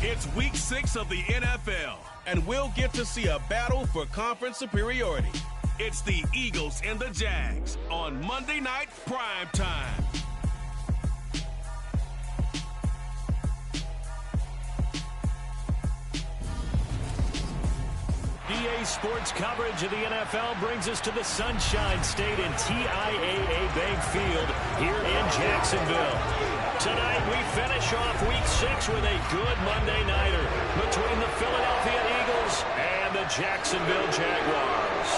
It's week 6 of the NFL, and we'll get to see a battle for conference superiority. It's the Eagles and the Jags on Monday Night Prime Time. EA Sports coverage of the NFL brings us to the Sunshine State and TIAA Bank Field here in Jacksonville. Tonight we finish off week 6 with a good Monday nighter between the Philadelphia Eagles and the Jacksonville Jaguars.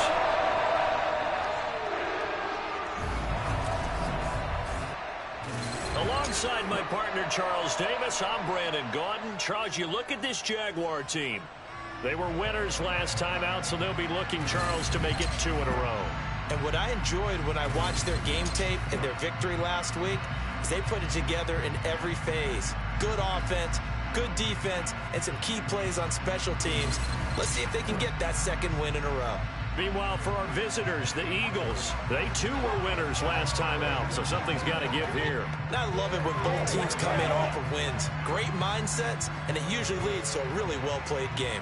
Alongside my partner Charles Davis, I'm Brandon Gaudin. Charles, you look at this Jaguar team. They were winners last time out, so they'll be looking, Charles, to make it 2 in a row. And what I enjoyed when I watched their game tape and their victory last week is they put it together in every phase. Good offense, good defense, and some key plays on special teams. Let's see if they can get that second win in a row. Meanwhile, for our visitors, the Eagles, they too were winners last time out, so something's got to give here. And I love it when both teams come in off of wins. Great mindsets, and it usually leads to a really well-played game.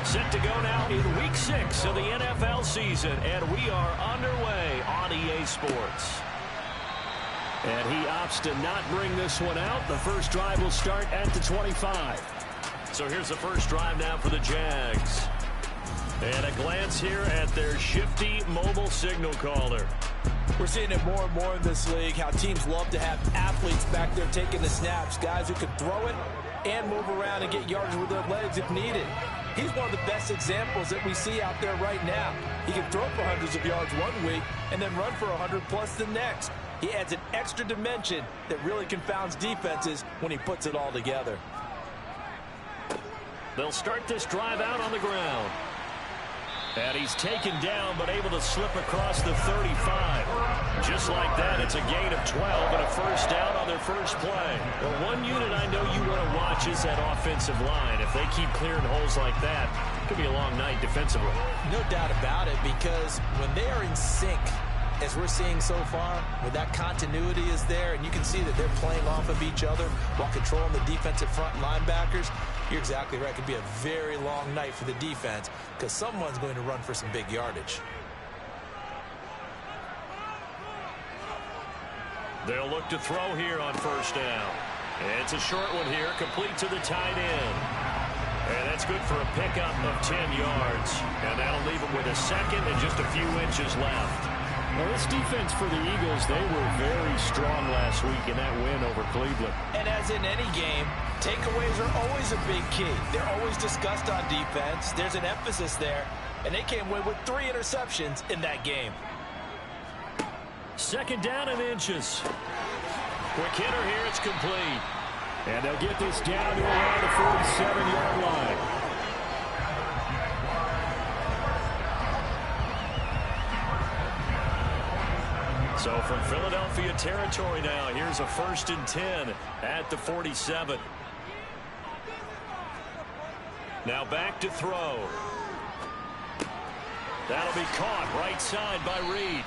Set to go now in week 6 of the NFL season, and we are underway on EA Sports. And he opts to not bring this one out. The first drive will start at the 25. So here's the first drive now for the Jags. And a glance here at their shifty mobile signal caller. We're seeing it more and more in this league, how teams love to have athletes back there taking the snaps, guys who can throw it and move around and get yards with their legs if needed. He's one of the best examples that we see out there right now. He can throw for hundreds of yards one week and then run for 100+ the next. He adds an extra dimension that really confounds defenses when he puts it all together. They'll start this drive out on the ground. And he's taken down, but able to slip across the 35. Just like that, it's a gain of 12 and a first down on their first play. Well, one unit I know you want to watch is that offensive line. If they keep clearing holes like that, it could be a long night defensively. No doubt about it, because when they are in sync, as we're seeing so far, when that continuity is there, and you can see that they're playing off of each other while controlling the defensive front linebackers, you're exactly right. It could be a very long night for the defense because someone's going to run for some big yardage. They'll look to throw here on first down. It's a short one here, complete to the tight end. And that's good for a pickup of 10 yards. And that'll leave him with a second and just a few inches left. Well, this defense for the Eagles, they were very strong last week in that win over Cleveland. And as in any game, takeaways are always a big key. They're always discussed on defense. There's an emphasis there, and they came away with 3 interceptions in that game. Second down and inches. Quick hitter here, it's complete. And they'll get this down to around the 47-yard line. So from Philadelphia territory now, here's a 1st and 10 at the 47. Now back to throw. That'll be caught right side by Reed.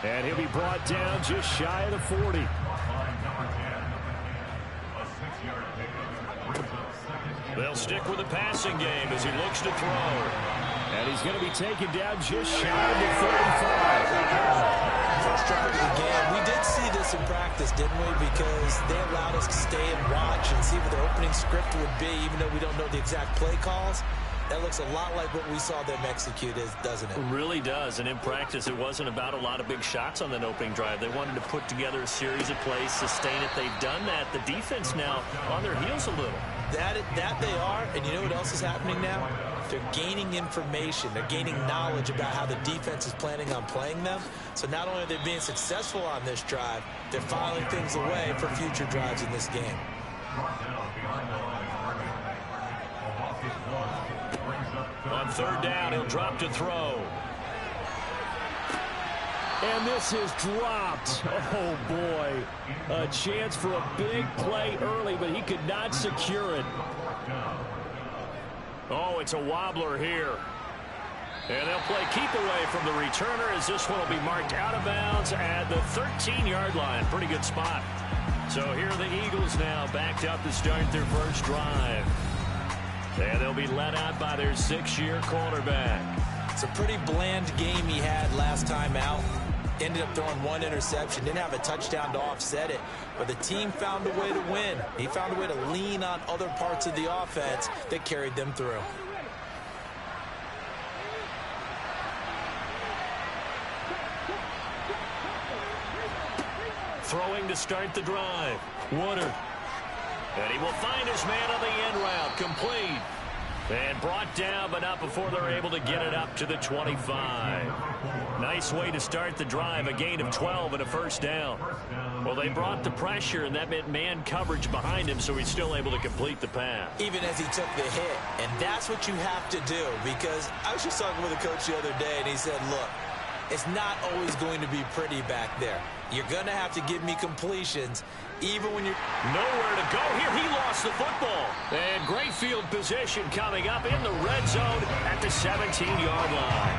And he'll be brought down just shy of the 40. They'll stick with the passing game as he looks to throw. And he's going to be taken down just shy of the 45. First drive of the game. We did see this in practice, didn't we? Because they allowed us to stay and watch and see what their opening script would be, even though we don't know the exact play calls. That looks a lot like what we saw them execute, doesn't it? It really does. And in practice, it wasn't about a lot of big shots on that opening drive. They wanted to put together a series of plays, sustain it. They've done that. The defense now on their heels a little. That they are. And you know what else is happening now? They're gaining information. They're gaining knowledge about how the defense is planning on playing them. So not only are they being successful on this drive, they're filing things away for future drives in this game. On third down, he'll drop to throw. And this is dropped. Oh, boy. A chance for a big play early, but he could not secure it. Oh, it's a wobbler here. And they'll play keep away from the returner as this one will be marked out of bounds at the 13-yard line. Pretty good spot. So here are the Eagles now backed up to start their first drive. And they'll be led out by their 6-year quarterback. It's a pretty bland game he had last time out. Ended up throwing one interception. Didn't have a touchdown to offset it. But the team found a way to win. He found a way to lean on other parts of the offense that carried them through. Throwing to start the drive. Woodard. And he will find his man on the end route. Complete. And brought down, but not before they're able to get it up to the 25. Nice way to start the drive. A gain of 12 and a first down. Well, they brought the pressure, and that meant man coverage behind him, so he's still able to complete the pass. Even as he took the hit. And that's what you have to do, because I was just talking with a coach the other day, and he said, look, it's not always going to be pretty back there. You're going to have to give me completions, even when you're nowhere to go here. He lost the football. And great field position coming up in the red zone at the 17-yard line.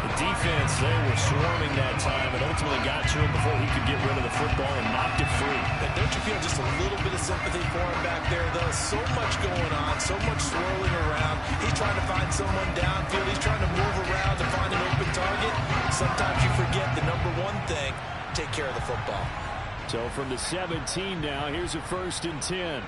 The defense, they were swarming that time and ultimately got to him before he could get rid of the football and knocked it free. And don't you feel just a little bit of sympathy for him back there, though? So much going on, so much swirling around. He's trying to find someone downfield. He's trying to move around to find an open target. Sometimes you forget the number one thing, take care of the football. So from the 17 now, here's a 1st and 10.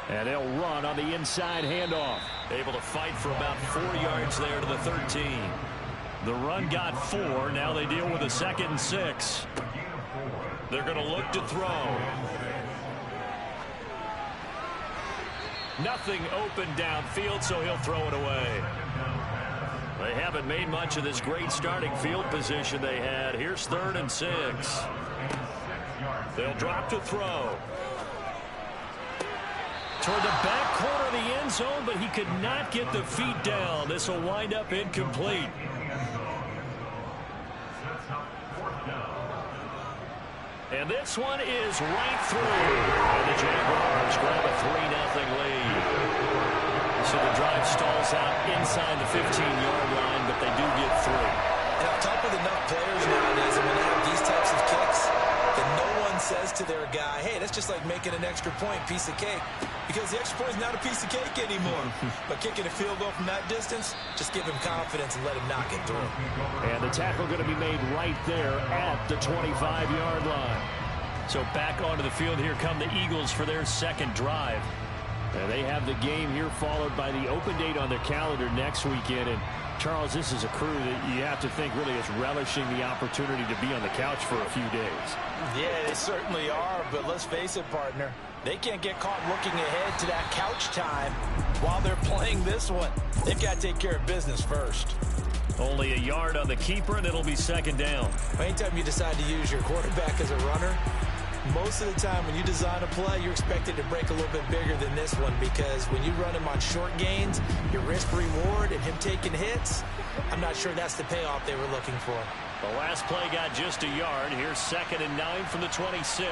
And they'll run on the inside handoff. Able to fight for about 4 yards there to the 13. The run got 4. Now they deal with a 2nd and 6. They're going to look to throw. Nothing open downfield, so he'll throw it away. They haven't made much of this great starting field position they had. Here's 3rd and 6. They'll drop to throw. Toward the back corner of the end zone, but he could not get the feet down. This will wind up incomplete. And this one is right through. And the Jaguars grab a 3-0 lead. So the drive stalls out inside the 15-yard line, but they do get 3. And on top of enough players nowadays, and when they have these types of kicks, that no one says to their guy, hey, that's just like making an extra point, piece of cake. Because the extra point is not a piece of cake anymore. But kicking a field goal from that distance, just give him confidence and let him knock it through. And the tackle going to be made right there at the 25-yard line. So back onto the field, here come the Eagles for their 2nd drive. And they have the game here followed by the open date on their calendar next weekend. And Charles, this is a crew that you have to think really is relishing the opportunity to be on the couch for a few days. Yeah, they certainly are, but let's face it, partner. They can't get caught looking ahead to that couch time while they're playing this one. They've got to take care of business first. Only a yard on the keeper, and it'll be 2nd down. Anytime you decide to use your quarterback as a runner, most of the time when you design a play, you're expected to break a little bit bigger than this one, because when you run him on short gains, your risk-reward and him taking hits, I'm not sure that's the payoff they were looking for. The last play got just a yard. Here's 2nd and 9 from the 26.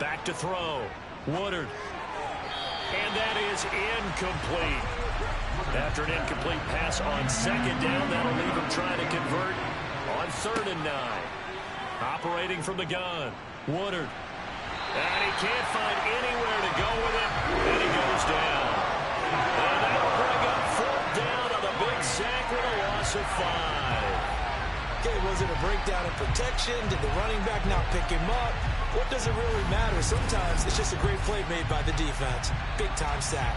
Back to throw. Woodard. And that is incomplete. After an incomplete pass on 2nd down, that'll leave him trying to convert on 3rd and 9. Operating from the gun. Woodard. And he can't find anywhere to go with it. And he goes down. And that'll bring up 4th down on the big sack with a loss of 5. Okay, was it a breakdown in protection? Did the running back not pick him up? What does it really matter? Sometimes it's just a great play made by the defense. Big-time sack.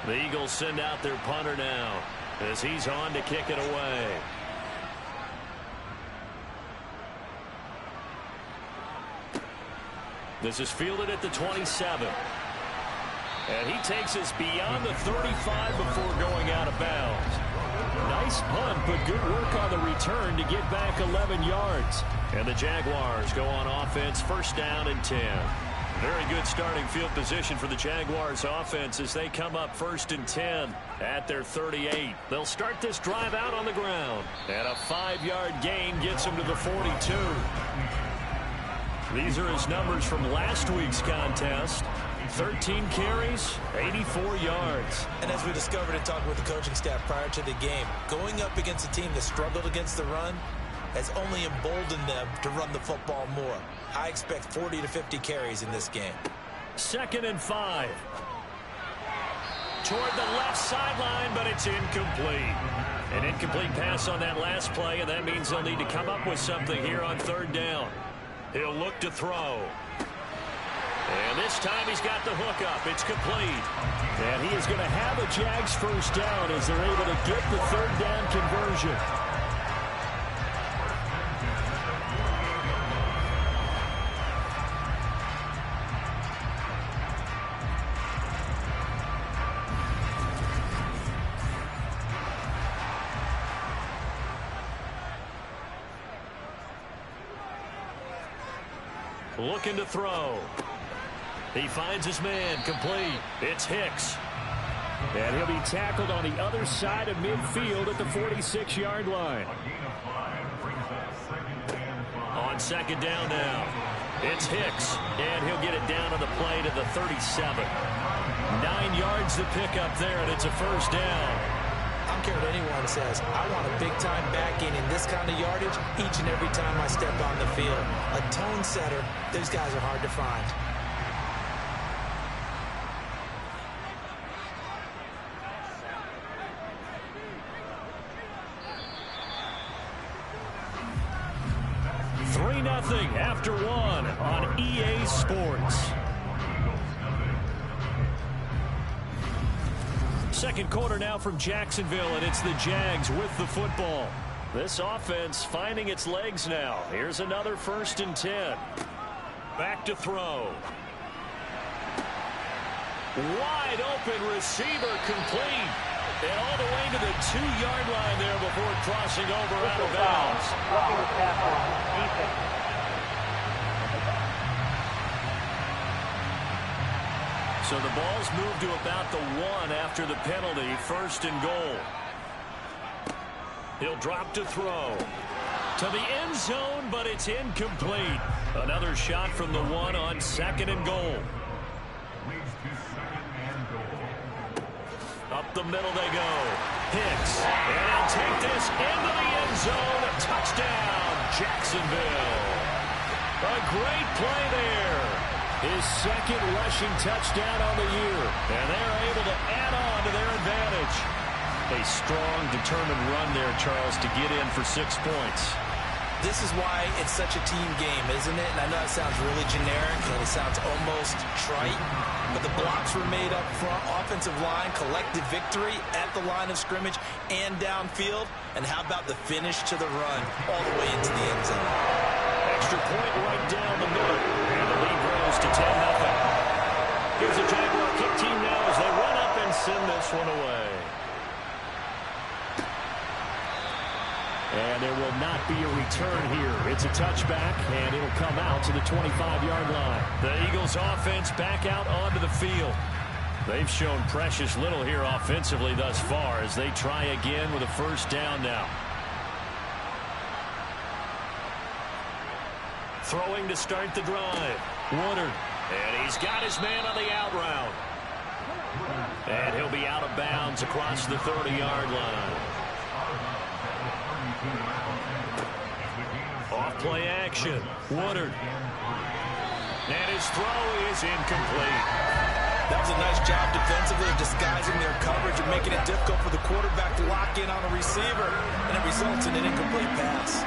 The Eagles send out their punter now as he's on to kick it away. This is fielded at the 27. And he takes us beyond the 35 before going out of bounds. Nice punt, but good work on the return to get back 11 yards. And the Jaguars go on offense, 1st down and 10. Very good starting field position for the Jaguars offense as they come up 1st and 10 at their 38. They'll start this drive out on the ground. And a 5-yard gain gets them to the 42. These are his numbers from last week's contest. 13 carries, 84 yards. And as we discovered in talking with the coaching staff prior to the game, going up against a team that struggled against the run has only emboldened them to run the football more. I expect 40 to 50 carries in this game. 2nd and 5. Toward the left sideline, but it's incomplete. An incomplete pass on that last play, and that means they'll need to come up with something here on 3rd down. He'll look to throw. And this time he's got the hook up. It's complete. And he is going to have a Jags first down as they're able to get the 3rd down conversion. Looking to throw. He finds his man, complete. It's Hicks. And he'll be tackled on the other side of midfield at the 46-yard line. On 2nd down now. It's Hicks. And he'll get it down on the play to the 37. 9 yards to pick up there, and it's a first down. I don't care what anyone says. I want a big-time back gain in this kind of yardage each and every time I step on the field. A tone setter, those guys are hard to find. After 1 on EA Sports. 2nd quarter now from Jacksonville, and it's the Jags with the football. This offense finding its legs now. Here's another 1st and 10. Back to throw. Wide open receiver, complete. And all the way to the 2-yard line there before crossing over out of bounds. So the ball's moved to about the 1 after the penalty. 1st and goal. He'll drop to throw. To the end zone, but it's incomplete. Another shot from the 1 on 2nd and goal. Up the middle they go. Hicks. And he'll take this into the end zone. A touchdown, Jacksonville. A great play there. His 2nd rushing touchdown on the year. And they're able to add on to their advantage. A strong, determined run there, Charles, to get in for 6 points. This is why it's such a team game, isn't it? And I know it sounds really generic and it sounds almost trite, but the blocks were made up front, offensive line, collective victory at the line of scrimmage and downfield. And how about the finish to the run all the way into the end zone? Extra point right down the middle. And the lead grows to 10-0. Here's a Jaguar kick team now as they run up and send this one away. And there will not be a return here. It's a touchback, and it'll come out to the 25-yard line. The Eagles offense back out onto the field. They've shown precious little here offensively thus far as they try again with a first down now. Throwing to start the drive. Woodard. And he's got his man on the out route. And he'll be out of bounds across the 30-yard line. Off-play action. Woodard. And his throw is incomplete. That was a nice job defensively of disguising their coverage and making it difficult for the quarterback to lock in on a receiver. And it results in an incomplete pass.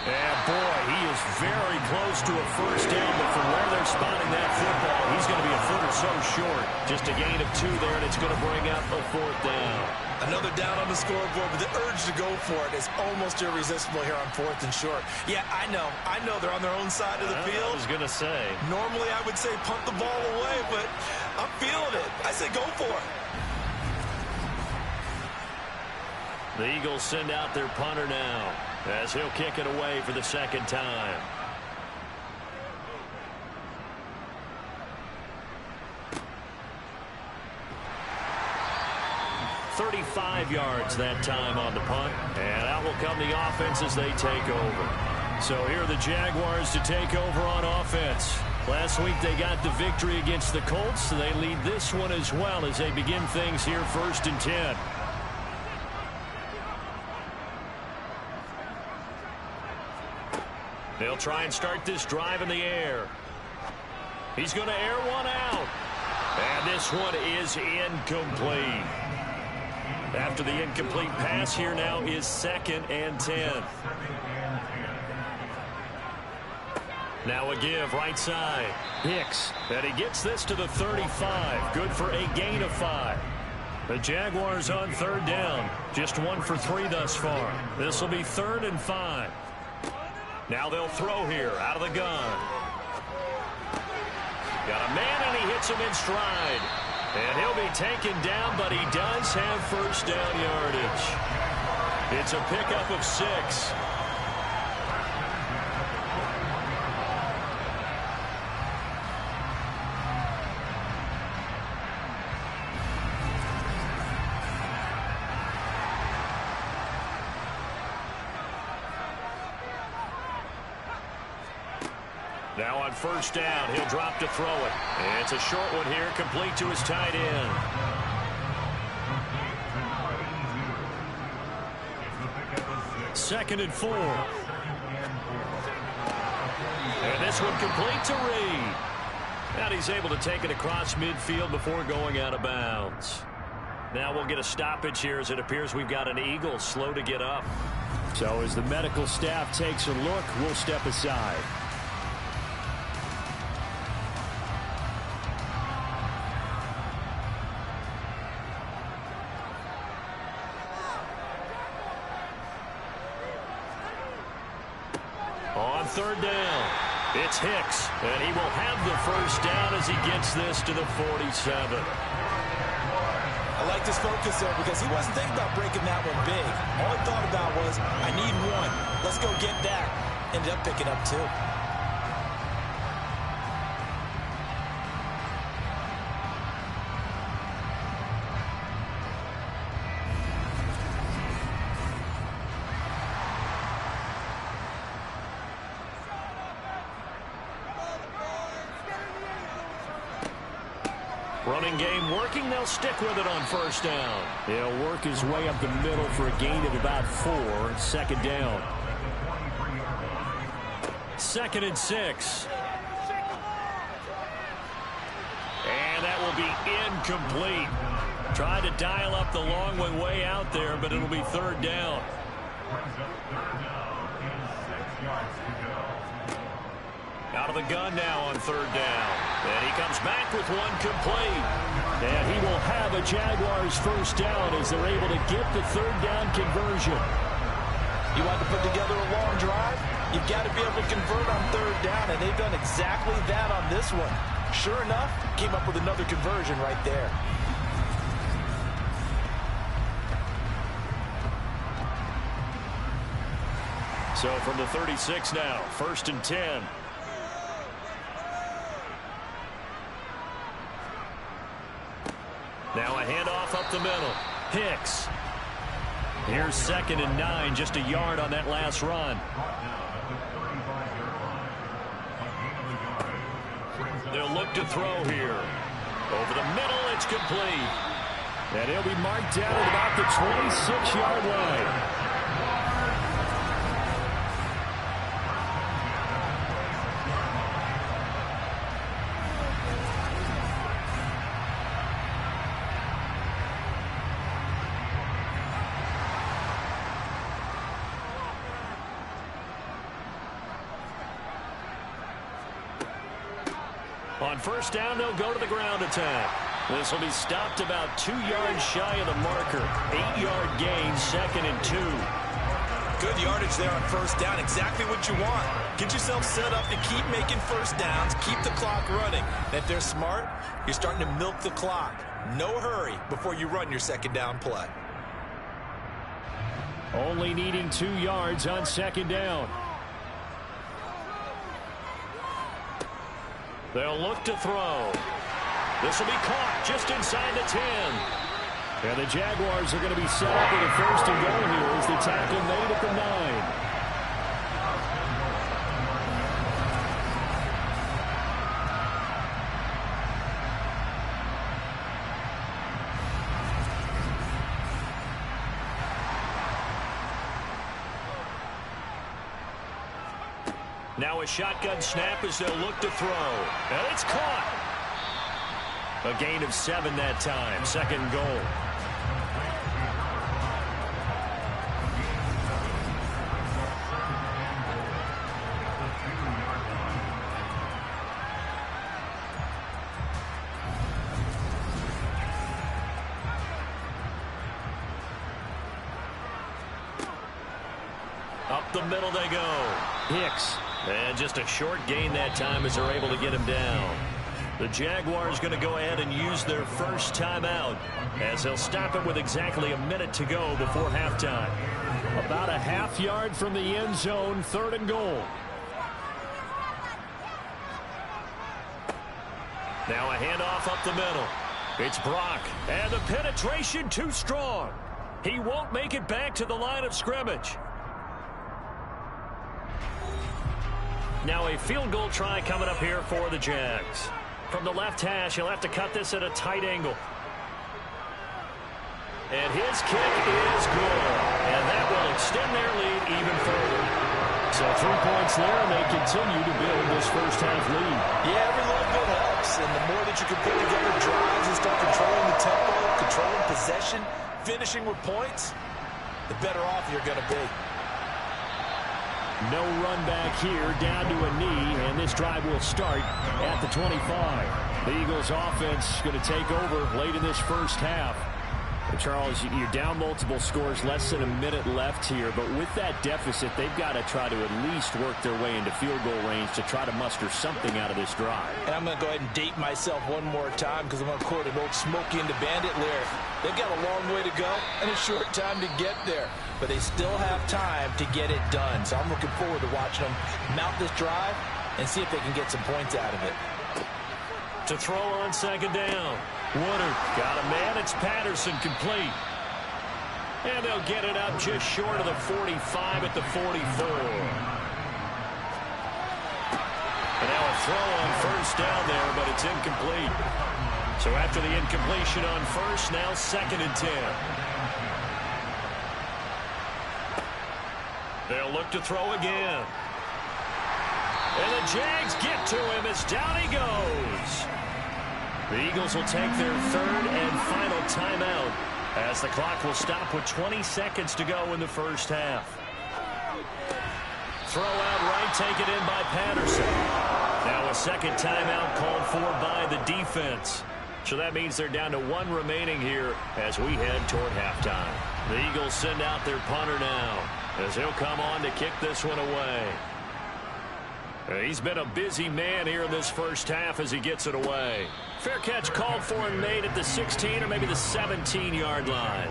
And boy, he is very close to a first down, but from where they're spotting that football, he's going to be a foot or so short. Just a gain of 2 there, and it's going to bring up a 4th down. Another down on the scoreboard, but the urge to go for it is almost irresistible here on 4th and short. Yeah, I know they're on their own side of the field. I was going to say. Normally I would say punt the ball away, but I'm feeling it. I say go for it. The Eagles send out their punter now as he'll kick it away for the second time. 35 yards that time on the punt. And out will come the offense as they take over. So here are the Jaguars to take over on offense. Last week they got the victory against the Colts, so they lead this one as well as they begin things here 1st and 10. They'll try and start this drive in the air. He's going to air one out. And this one is incomplete. After the incomplete pass, here now is 2nd and 10. Now a give right side. Hicks. And he gets this to the 35. Good for a gain of 5. The Jaguars on 3rd down. Just 1 for 3 thus far. This will be 3rd and 5. Now they'll throw here out of the gun. Got a man and he hits him in stride. And he'll be taken down, but he does have 1st down yardage. It's a pickup of 6. Now on 1st down, he'll drop to throw it. And it's a short one here, complete to his tight end. Second and 4. And this one complete to Reed. And he's able to take it across midfield before going out of bounds. Now we'll get a stoppage here as it appears we've got an Eagle slow to get up. So as the medical staff takes a look, we'll step aside. On 3rd down, it's Hicks, and he will have the 1st down as he gets this to the 47. I like this focus there because he wasn't thinking about breaking that one big. All he thought about was, I need 1. Let's go get that. Ended up picking up 2. Running game working. They'll stick with it on 1st down. He'll work his way up the middle for a gain of about 4. 2nd down. 2nd and 6. And that will be incomplete. Tried to dial up the long one way out there, but it'll be 3rd down. Out of the gun now on 3rd down. And he comes back with one complete. And he will have a Jaguars 1st down as they're able to get the 3rd down conversion. You want to put together a long drive? You've got to be able to convert on 3rd down, and they've done exactly that on this one. Sure enough, came up with another conversion right there. So from the 36 now, 1st and 10. Now a handoff up the middle. Hicks. Here's 2nd and 9, just a yard on that last run. They'll look to throw here. Over the middle, it's complete. And he'll be marked down at about the 26-yard line. On 1st down, they'll go to the ground attack. This will be stopped about 2 yards shy of the marker. 8-yard gain, 2nd and 2. Good yardage there on 1st down. Exactly what you want. Get yourself set up to keep making 1st downs. Keep the clock running. And if they're smart, you're starting to milk the clock. No hurry before you run your 2nd down play. Only needing 2 yards on second down. They'll look to throw. This will be caught just inside the 10. And the Jaguars are going to be set up with a first and goal here as the tackle made at the 9. Now a shotgun snap as they'll look to throw. And it's caught. A gain of 7 that time. Second and goal. Up the middle they go. Hicks. And just a short gain that time as they're able to get him down. The Jaguars going to go ahead and use their first timeout as they'll stop it with exactly a minute to go before halftime. About a half yard from the end zone, third and goal. Now a handoff up the middle. It's Brock, and the penetration too strong. He won't make it back to the line of scrimmage. Now a field goal try coming up here for the Jags. From the left hash, he'll have to cut this at a tight angle. And his kick is good. And that will extend their lead even further. So 3 points there, and they continue to build this first half lead. Yeah, every little bit helps. And the more that you can put together drives and start controlling the tempo, controlling possession, finishing with points, the better off you're going to be. No run back here, down to a knee, and this drive will start at the 25. The Eagles offense going to take over late in this first half. And Charles, you're down multiple scores, less than a minute left here, but with that deficit, they've got to try to at least work their way into field goal range to try to muster something out of this drive. And I'm going to go ahead and date myself one more time because I'm going to quote an old Smokey and the Bandit lyric. They've got a long way to go and a short time to get there, but they still have time to get it done. So I'm looking forward to watching them mount this drive and see if they can get some points out of it. To throw on second down. Woodard got a man. It's Patterson complete. And they'll get it up just short of the 45 at the 44. And now a throw on first down there, but it's incomplete. So after the incompletion on first, now second and 10. They'll look to throw again. And the Jags get to him as down he goes. The Eagles will take their third and final timeout as the clock will stop with 20 seconds to go in the first half. Throw out right, taken in by Patterson. Now a second timeout called for by the defense. So that means they're down to 1 remaining here as we head toward halftime. The Eagles send out their punter now as he'll come on to kick this one away. He's been a busy man here in this first half as he gets it away. Fair catch called for and made at the 16 or maybe the 17-yard line.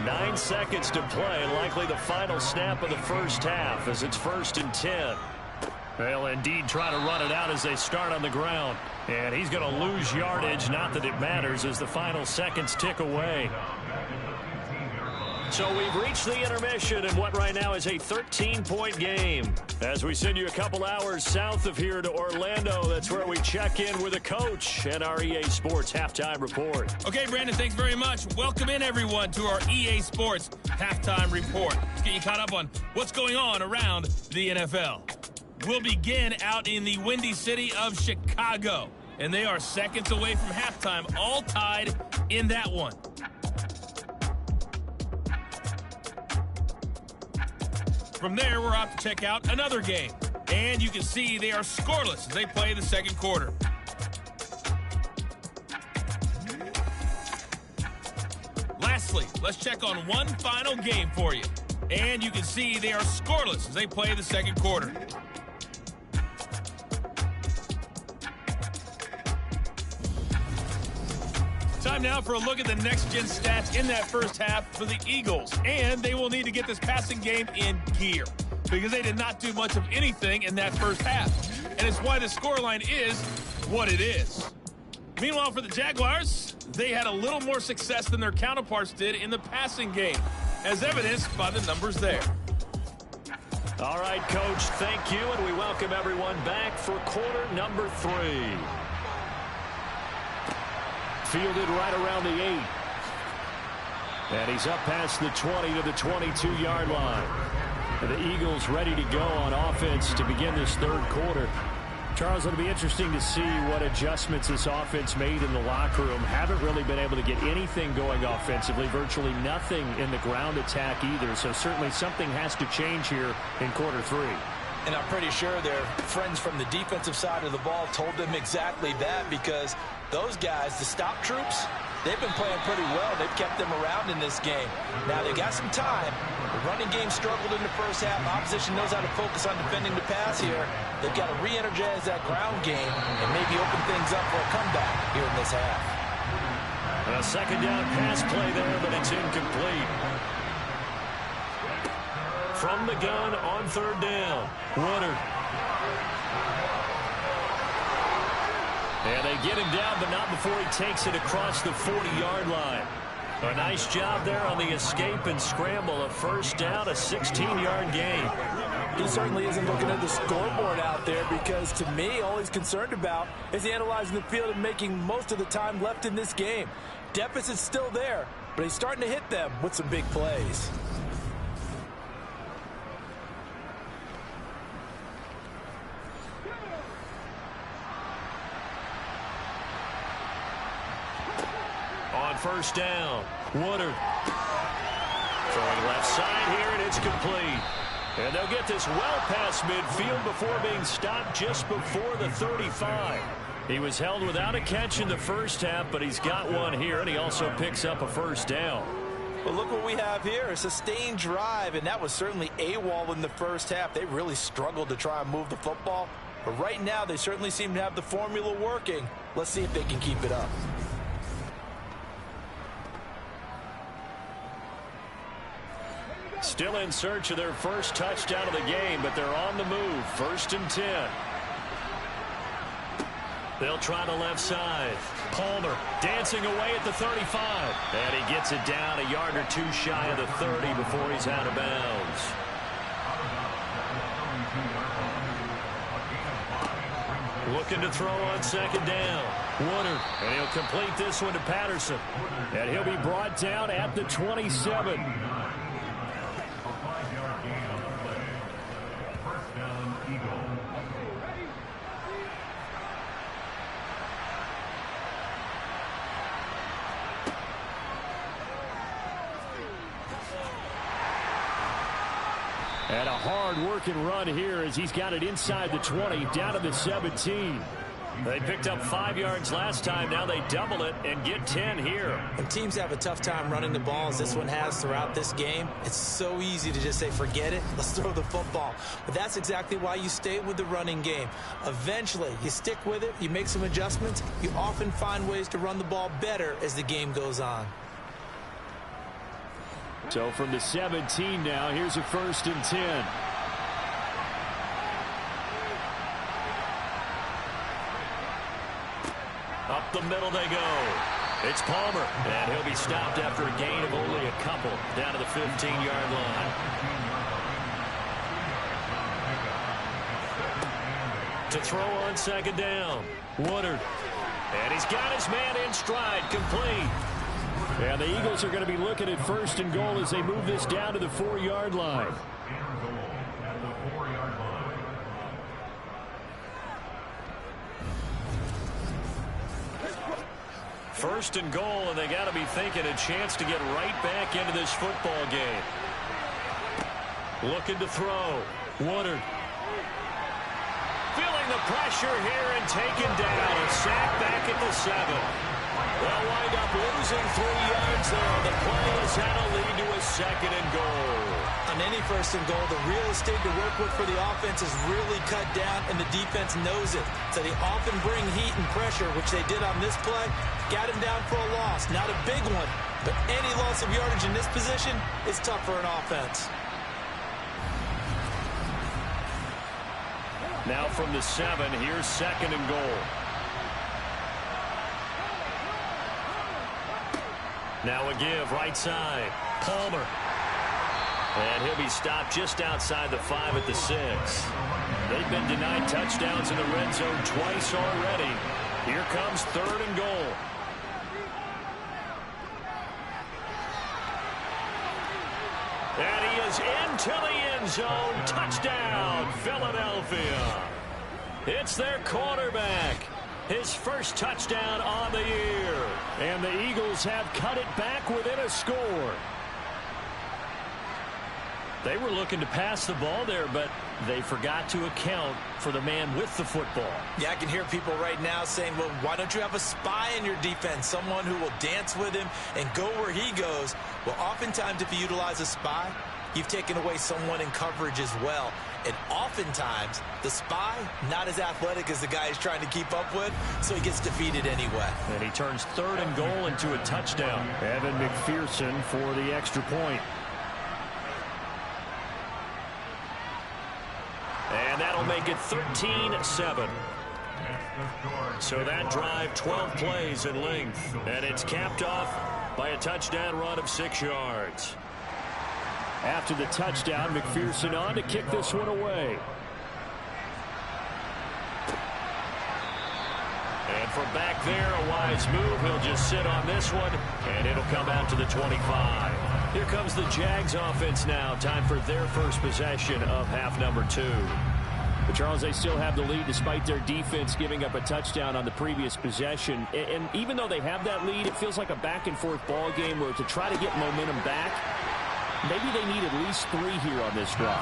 9 seconds to play, likely the final snap of the first half as it's 1st and 10. They'll indeed try to run it out as they start on the ground. And he's going to lose yardage, not that it matters, as the final seconds tick away. So we've reached the intermission in what right now is a 13-point game. As we send you a couple hours south of here to Orlando, that's where we check in with a coach and our EA Sports Halftime Report. Okay, Brandon, thanks very much. Welcome in, everyone, to our EA Sports Halftime Report. Let's get you caught up on what's going on around the NFL. We'll begin out in the Windy City of Chicago, and they are seconds away from halftime, all tied in that one. From there, we're off to check out another game. And you can see they are scoreless as they play the second quarter. Lastly, let's check on one final game for you. And you can see they are scoreless as they play the second quarter. Time now for a look at the next-gen stats in that first half for the Eagles. And they will need to get this passing game in gear because they did not do much of anything in that first half. And it's why the scoreline is what it is. Meanwhile, for the Jaguars, they had a little more success than their counterparts did in the passing game, as evidenced by the numbers there. All right, Coach, thank you, and we welcome everyone back for quarter number 3. Fielded right around the 8. And he's up past the 20 to the 22-yard line. And the Eagles ready to go on offense to begin this third quarter. Charles, it'll be interesting to see what adjustments this offense made in the locker room. Haven't really been able to get anything going offensively, virtually nothing in the ground attack either. So certainly something has to change here in quarter 3. And I'm pretty sure their friends from the defensive side of the ball told them exactly that, because those guys, the stop troops, they've been playing pretty well. They've kept them around in this game. Now, they've got some time. The running game struggled in the first half. Opposition knows how to focus on defending the pass here. They've got to re-energize that ground game and maybe open things up for a comeback here in this half. A second down pass play there, but it's incomplete. From the gun on third down, Woodard. And they get him down, but not before he takes it across the 40-yard line. A nice job there on the escape and scramble. A first down, a 16-yard gain. He certainly isn't looking at the scoreboard out there, because to me, all he's concerned about is analyzing the field and making most of the time left in this game. Deficit's still there, but he's starting to hit them with some big plays. First down, Woodard. Throwing left side here, and it's complete. And they'll get this well past midfield before being stopped just before the 35. He was held without a catch in the first half, but he's got one here, and he also picks up a first down. Well, look what we have here, a sustained drive, and that was certainly AWOL in the first half. They really struggled to try and move the football, but right now they certainly seem to have the formula working. Let's see if they can keep it up. Still in search of their first touchdown of the game, but they're on the move. 1st and 10. They'll try the left side. Palmer dancing away at the 35. And he gets it down a yard or two shy of the 30 before he's out of bounds. Looking to throw on second down. Woodard. And he'll complete this one to Patterson. And he'll be brought down at the 27. And a hard-working run here as he's got it inside the 20, down to the 17. They picked up 5 yards last time. Now they double it and get 10 here. When teams have a tough time running the ball, as this one has throughout this game, it's so easy to just say, forget it, let's throw the football. But that's exactly why you stay with the running game. Eventually, you stick with it, you make some adjustments, you often find ways to run the ball better as the game goes on. So from the 17 now, here's a 1st and 10. Up the middle they go. It's Palmer. And he'll be stopped after a gain of only a couple down to the 15-yard line. To throw on second down, Woodard. And he's got his man in stride, complete. And the Eagles are going to be looking at 1st and goal as they move this down to the 4-yard line. First and goal, and they got to be thinking a chance to get right back into this football game. Looking to throw. Woodard. Feeling the pressure here and taken down. A sack back at the 7. They'll wind up losing 3 yards there on the play is that'll lead to a second and goal. On any first and goal, the real estate to work with for the offense is really cut down, and the defense knows it. So they often bring heat and pressure, which they did on this play. Got him down for a loss. Not a big one, but any loss of yardage in this position is tough for an offense. Now from the 7, here's second and goal. Now a give, right side. Palmer. And he'll be stopped just outside the 5 at the 6. They've been denied touchdowns in the red zone twice already. Here comes third and goal. And he is into the end zone. Touchdown, Philadelphia. It's their quarterback. His first touchdown on the year. And the Eagles have cut it back within a score. They were looking to pass the ball there, but they forgot to account for the man with the football. Yeah, I can hear people right now saying, well, why don't you have a spy in your defense, someone who will dance with him and go where he goes? Well, oftentimes if you utilize a spy, you've taken away someone in coverage as well. And oftentimes, the spy, not as athletic as the guy he's trying to keep up with, so he gets defeated anyway. And he turns third and goal into a touchdown. Evan McPherson for the extra point. And that'll make it 13-7. So that drive, 12 plays in length. And it's capped off by a touchdown run of 6 yards. After the touchdown, McPherson on to kick this one away. And from back there, a wise move. He'll just sit on this one, and it'll come out to the 25. Here comes the Jags offense now. Time for their first possession of half number 2. But Charles, they still have the lead despite their defense giving up a touchdown on the previous possession. And even though they have that lead, it feels like a back-and-forth ball game where to try to get momentum back, maybe they need at least 3 here on this drive.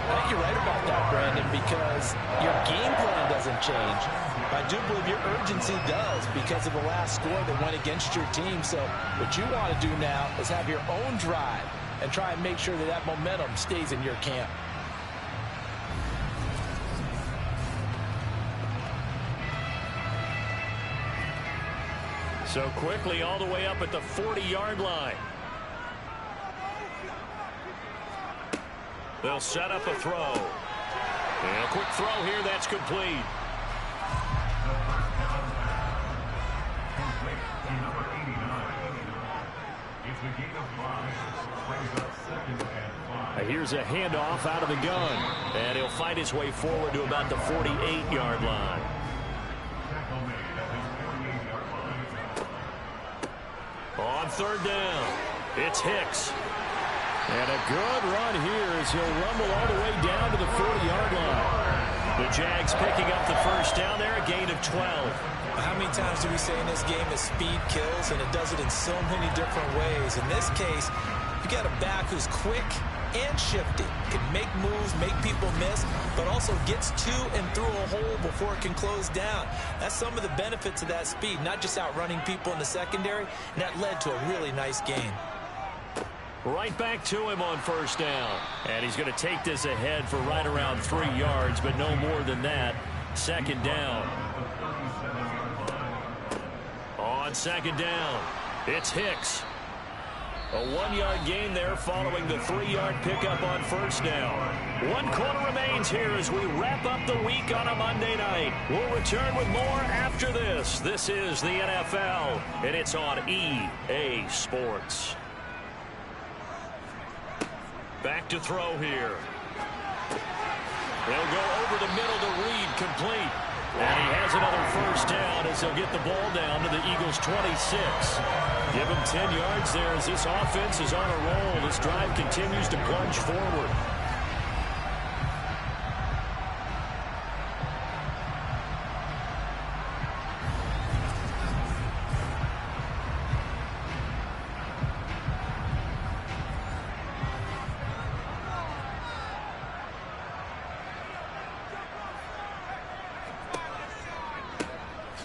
I think you're right about that, Brandon, because your game plan doesn't change. I do believe your urgency does because of the last score that went against your team. So what you want to do now is have your own drive and try and make sure that that momentum stays in your camp. So quickly all the way up at the 40-yard line. They'll set up a throw. And a quick throw here that's complete. Here's a handoff out of the gun. And he'll fight his way forward to about the 48-yard line. On third down, it's Hicks. And a good run here as he'll rumble all the way down to the 40-yard line. The Jags picking up the first down there, a gain of 12. How many times do we say in this game that speed kills, and it does it in so many different ways? In this case, you got a back who's quick and shifty, can make moves, make people miss, but also gets to and through a hole before it can close down. That's some of the benefits of that speed, not just outrunning people in the secondary, and that led to a really nice gain. Right back to him on first down. And he's going to take this ahead for right around 3 yards, but no more than that. Second down. On second down, it's Hicks. A 1-yard gain there following the 3-yard pickup on first down. 1 quarter remains here as we wrap up the week on a Monday night. We'll return with more after this. This is the NFL, and it's on EA Sports. Back to throw here. They'll go over the middle to Reed, complete. And he has another first down as they'll get the ball down to the Eagles' 26. Give him 10 yards there as this offense is on a roll. This drive continues to plunge forward.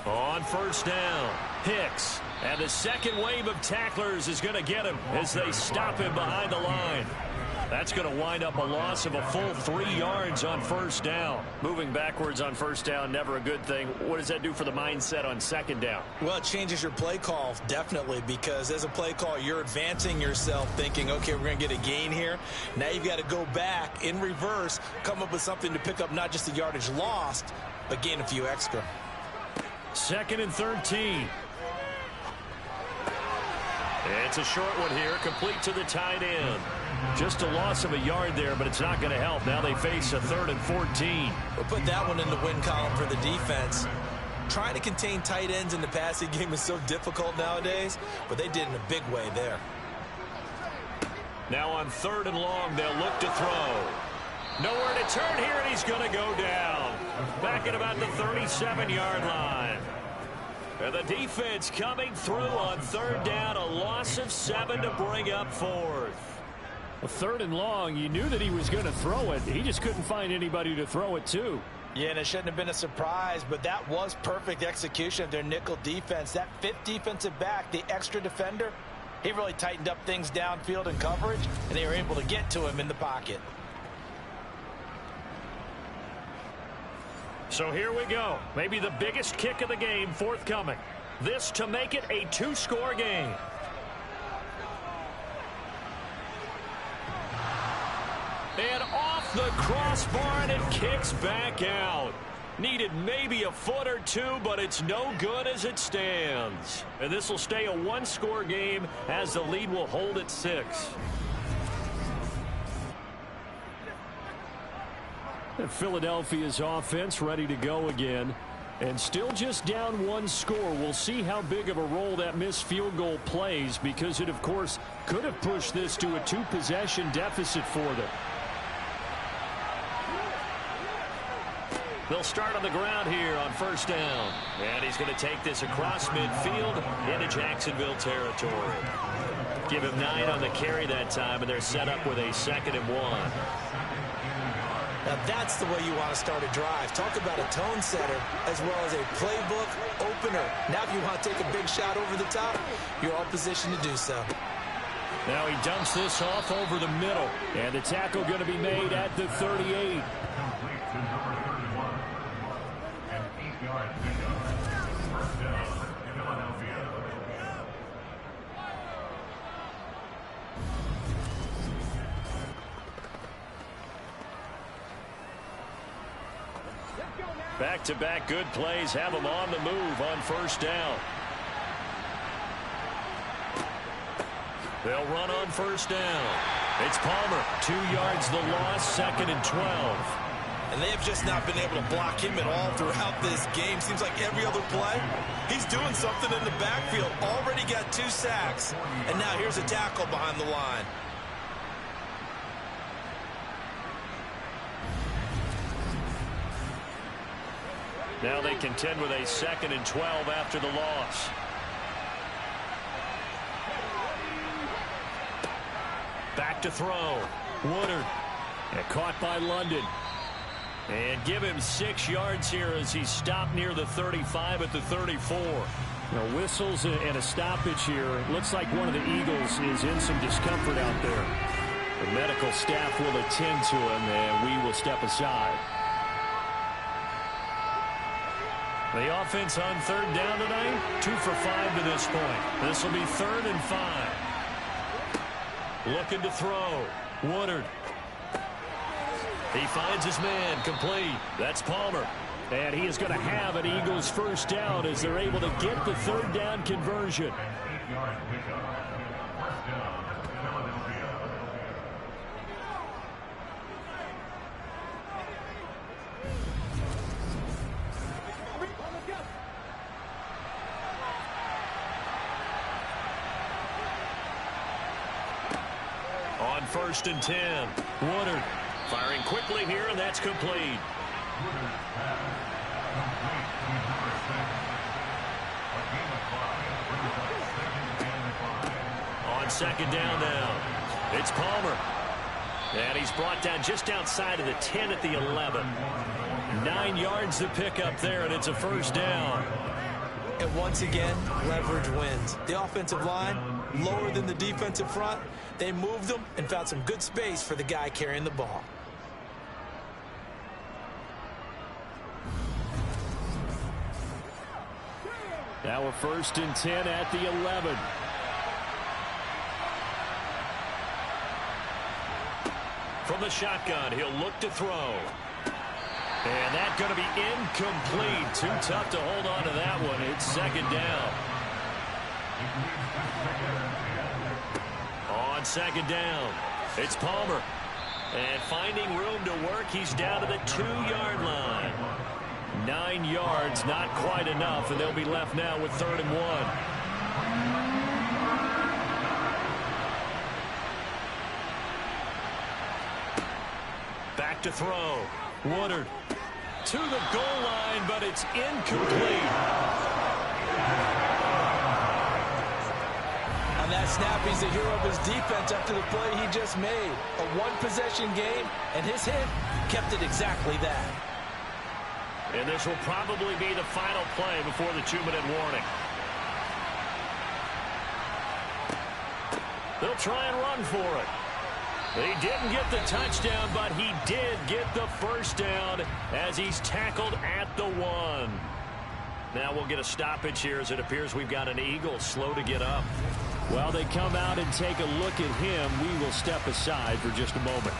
On first down, Hicks. And the second wave of tacklers is going to get him as they stop him behind the line. That's going to wind up a loss of a full 3 yards on first down. Moving backwards on first down, never a good thing. What does that do for the mindset on second down? Well, it changes your play call, definitely, because as a play call, you're advancing yourself thinking, okay, we're going to get a gain here. Now you've got to go back in reverse, come up with something to pick up not just the yardage lost, but gain a few extra. 2nd and 13. It's a short one here, complete to the tight end. Just a loss of a yard there, but it's not going to help. Now they face a 3rd and 14. We'll put that one in the win column for the defense. Trying to contain tight ends in the passing game is so difficult nowadays, but they did in a big way there. Now on 3rd and long, they'll look to throw. Nowhere to turn here, and he's going to go down. Back at about the 37-yard line. And the defense coming through on 3rd down, a loss of 7 to bring up 4th. Well, 3rd and long, you knew that he was going to throw it. He just couldn't find anybody to throw it to. Yeah, and it shouldn't have been a surprise, but that was perfect execution of their nickel defense. That 5th defensive back, the extra defender, he really tightened up things downfield in coverage, and they were able to get to him in the pocket. So here we go. Maybe the biggest kick of the game forthcoming. This to make it a 2-score game. And off the crossbar, and it kicks back out. Needed maybe a foot or two, but it's no good as it stands. And this will stay a 1-score game as the lead will hold at 6. And Philadelphia's offense ready to go again. And still just down 1 score. We'll see how big of a role that missed field goal plays, because it, of course, could have pushed this to a 2-possession deficit for them. They'll start on the ground here on 1st down. And he's going to take this across midfield into Jacksonville territory. Give him 9 on the carry that time, and they're set up with a 2nd and 1. Now that's the way you want to start a drive. Talk about a tone setter as well as a playbook opener. Now if you want to take a big shot over the top, you're all positioned to do so. Now he dumps this off over the middle. And the tackle going to be made at the 38. Back-to-back good plays have them on the move on 1st down. They'll run on 1st down. It's Palmer. 2 yards the loss, 2nd and 12. And they have just not been able to block him at all throughout this game. Seems like every other play, he's doing something in the backfield. Already got 2 sacks. And now here's a tackle behind the line. Now they contend with a 2nd and 12 after the loss. Back to throw. Woodard. And caught by London. And give him 6 yards here as he stopped near the 35 at the 34. Whistles and a stoppage here. Looks like one of the Eagles is in some discomfort out there. The medical staff will attend to him, and we will step aside. The offense on 3rd down tonight, 2 for 5 to this point. This will be 3rd and 5. Looking to throw. Woodard. He finds his man, complete. That's Palmer. And he is going to have an Eagles 1st down as they're able to get the 3rd down conversion. On 1st and 10, Woodard firing quickly here, and that's complete. On 2nd down now, it's Palmer. And he's brought down just outside of the 10 at the 11. 9 yards to pick up there, and it's a 1st down. And once again, leverage wins. The offensive line, lower than the defensive front. They moved them and found some good space for the guy carrying the ball. Now we're 1st and 10 at the 11. From the shotgun, he'll look to throw. And that's going to be incomplete. Too tough to hold on to that one. It's 2nd down. On 2nd down, it's Palmer. And finding room to work, he's down to the 2-yard line. 9 yards, not quite enough, and they'll be left now with 3rd and 1. Back to throw. Woodard to the goal line, but it's incomplete. On that snap, he's the hero of his defense after the play he just made. A one-possession game, and his hit kept it exactly that. And this will probably be the final play before the 2-minute warning. They'll try and run for it. He didn't get the touchdown, but he did get the 1st down as he's tackled at the 1. Now we'll get a stoppage here as it appears we've got an Eagle slow to get up. While they come out and take a look at him, we will step aside for just a moment.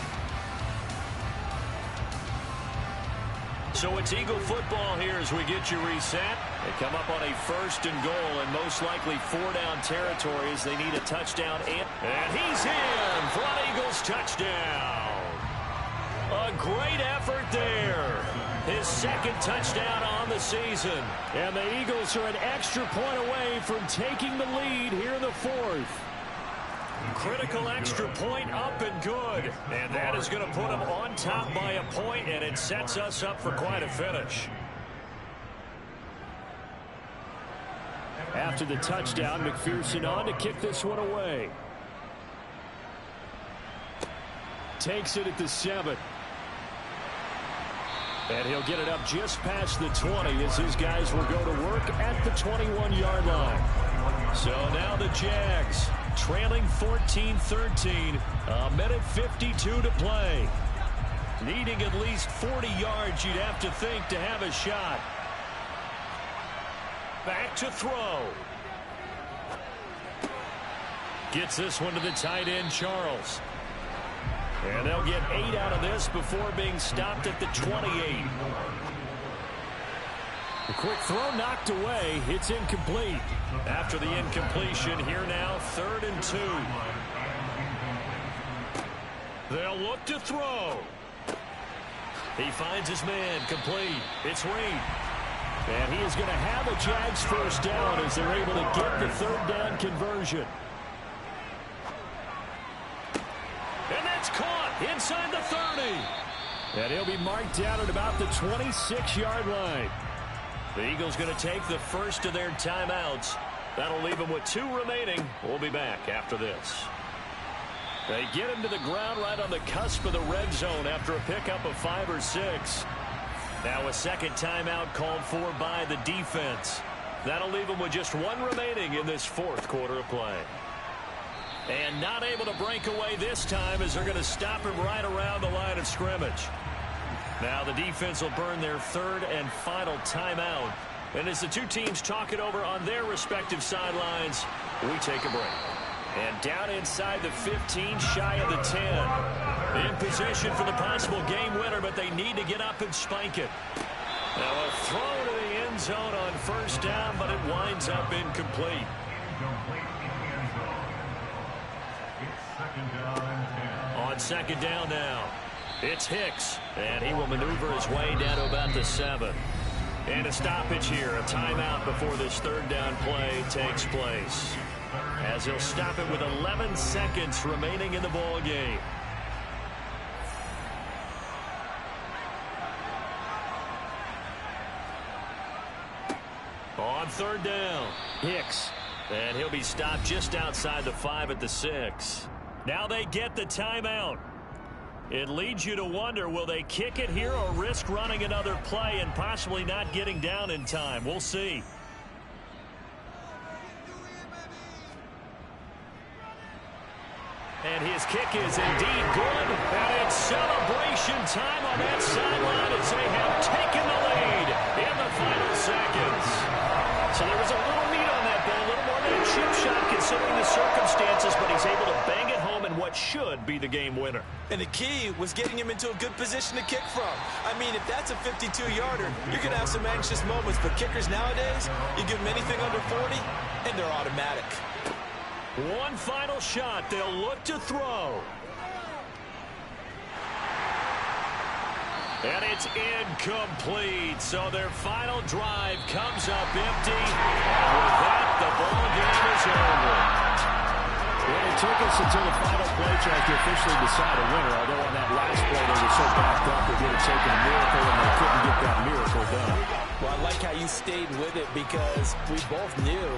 So it's Eagle football here as we get you reset. They come up on a 1st and goal and most likely 4-down territory as they need a touchdown. And he's in for an Eagles touchdown. A great effort there. His 2nd touchdown on the season. And the Eagles are an extra point away from taking the lead here in the 4th. Critical extra point up and good. And that is going to put them on top by a point, and it sets us up for quite a finish. After the touchdown, McPherson on to kick this one away. Takes it at the 7. And he'll get it up just past the 20 as his guys will go to work at the 21-yard line. So now the Jags trailing 14-13, a minute 52 to play. Needing at least 40 yards, you'd have to think, to have a shot. Back to throw. Gets this one to the tight end, Charles. And they'll get 8 out of this before being stopped at the 28. A quick throw knocked away. It's incomplete. After the incompletion, here now, 3rd and 2. They'll look to throw. He finds his man, complete. It's Reed. And he is going to have a Jags 1st down as they're able to get the 3rd down conversion. And that's caught inside the 30. And he'll be marked down at about the 26-yard line. The Eagles going to take the first of their timeouts. That'll leave them with 2 remaining. We'll be back after this. They get him to the ground right on the cusp of the red zone after a pickup of 5 or 6. Now a 2nd timeout called for by the defense. That'll leave them with just 1 remaining in this 4th quarter of play. And not able to break away this time as they're going to stop him right around the line of scrimmage. Now the defense will burn their 3rd and final timeout. And as the 2 teams talk it over on their respective sidelines, we take a break. And down inside the 15, shy of the 10. In position for the possible game winner, but they need to get up and spike it. Now a throw to the end zone on 1st down, but it winds up incomplete. On 2nd down now, it's Hicks, and he will maneuver his way down to about the 7. And a stoppage here, a timeout before this 3rd down play takes place. As he'll stop it with 11 seconds remaining in the ball game. On 3rd down, Hicks. And he'll be stopped just outside the 5 at the 6. Now they get the timeout. It leads you to wonder, will they kick it here or risk running another play and possibly not getting down in time? We'll see. And his kick is indeed good. And it's celebration time on that sideline as they have taken the lead in the final seconds. So there was a little meat on that ball, a little more than a chip shot considering the circumstances, but he's able to bang it home in what should be the game winner. And the key was getting him into a good position to kick from. I mean, if that's a 52-yarder, you're going to have some anxious moments. But kickers nowadays, you give them anything under 40, and they're automatic. One final shot. They'll look to throw. And it's incomplete. So their final drive comes up empty. And with that, the ball game is over. Well, it took us until the final play track to officially decide a winner, although on that last play they were so backed up it would have taken a miracle and they couldn't get that miracle done. Well, I like how you stayed with it because we both knew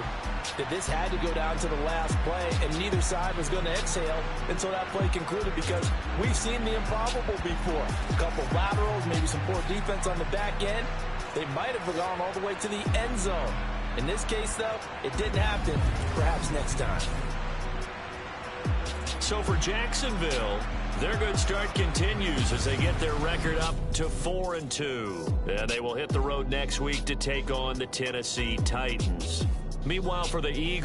that this had to go down to the last play, and neither side was going to exhale until that play concluded because we've seen the improbable before. A couple laterals, maybe some poor defense on the back end. They might have gone all the way to the end zone. In this case, though, it didn't happen. Perhaps next time. So for Jacksonville, their good start continues as they get their record up to 4-2. And they will hit the road next week to take on the Tennessee Titans. Meanwhile, for the Eagles,